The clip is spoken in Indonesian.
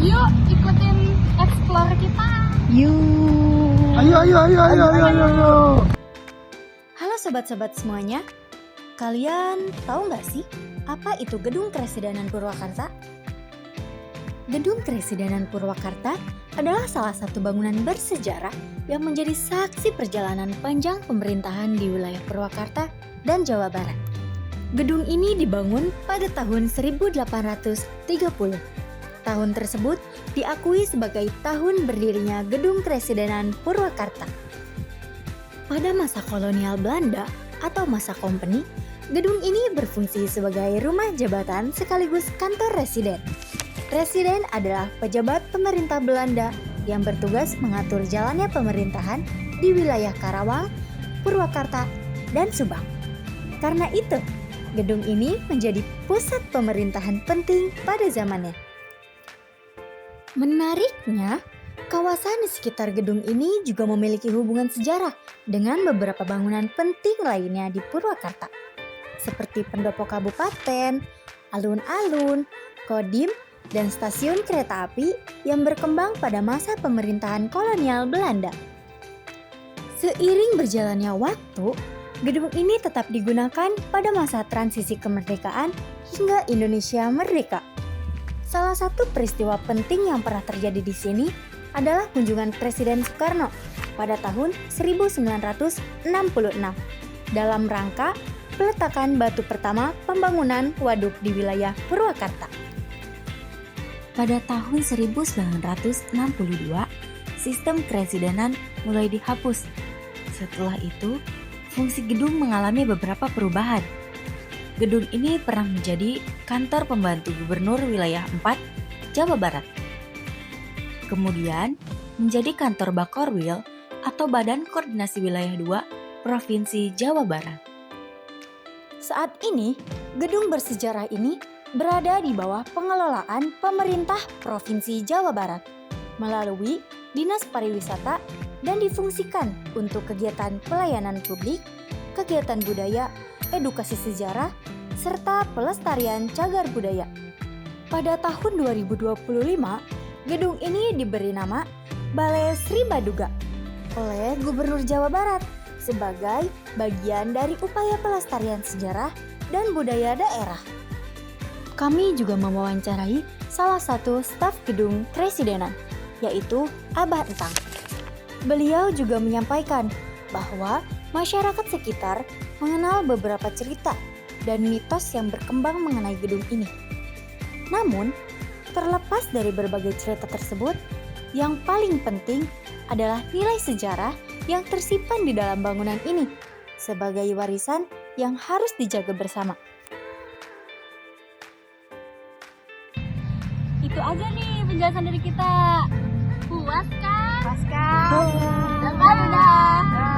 Yuk ikutin explore kita. Yuk. Ayo. Halo sobat-sobat semuanya. Kalian tahu nggak sih apa itu Gedung Kepresidenan Purwakarta? Gedung Kepresidenan Purwakarta adalah salah satu bangunan bersejarah yang menjadi saksi perjalanan panjang pemerintahan di wilayah Purwakarta dan Jawa Barat. Gedung ini dibangun pada tahun 1830. Tahun tersebut diakui sebagai tahun berdirinya Gedung Kepresidenan Purwakarta. Pada masa kolonial Belanda atau masa kompeni, gedung ini berfungsi sebagai rumah jabatan sekaligus kantor residen. Residen adalah pejabat pemerintah Belanda yang bertugas mengatur jalannya pemerintahan di wilayah Karawang, Purwakarta, dan Subang. Karena itu, gedung ini menjadi pusat pemerintahan penting pada zamannya. Menariknya, kawasan di sekitar gedung ini juga memiliki hubungan sejarah dengan beberapa bangunan penting lainnya di Purwakarta, seperti pendopo kabupaten, alun-alun, kodim, dan stasiun kereta api yang berkembang pada masa pemerintahan kolonial Belanda. Seiring berjalannya waktu, gedung ini tetap digunakan pada masa transisi kemerdekaan hingga Indonesia merdeka. Salah satu peristiwa penting yang pernah terjadi di sini adalah kunjungan Presiden Soekarno pada tahun 1966 dalam rangka peletakan batu pertama pembangunan waduk di wilayah Purwakarta. Pada tahun 1962, sistem kepresidenan mulai dihapus. Setelah itu, fungsi gedung mengalami beberapa perubahan. Gedung ini pernah menjadi kantor pembantu gubernur wilayah 4, Jawa Barat. Kemudian, menjadi kantor Bakorwil atau Badan Koordinasi Wilayah 2, Provinsi Jawa Barat. Saat ini, gedung bersejarah ini berada di bawah pengelolaan pemerintah Provinsi Jawa Barat melalui Dinas Pariwisata dan difungsikan untuk kegiatan pelayanan publik, kegiatan budaya, edukasi sejarah, serta pelestarian cagar budaya. Pada tahun 2025, gedung ini diberi nama Balai Sri Baduga oleh Gubernur Jawa Barat sebagai bagian dari upaya pelestarian sejarah dan budaya daerah. Kami juga mewawancarai salah satu staf gedung Kepresidenan, yaitu Abah Entang. Beliau juga menyampaikan bahwa masyarakat sekitar mengenal beberapa cerita dan mitos yang berkembang mengenai gedung ini. Namun, terlepas dari berbagai cerita tersebut, yang paling penting adalah nilai sejarah yang tersimpan di dalam bangunan ini sebagai warisan yang harus dijaga bersama. Itu aja nih penjelasan dari kita. Puas kan? Puas kan? Udah.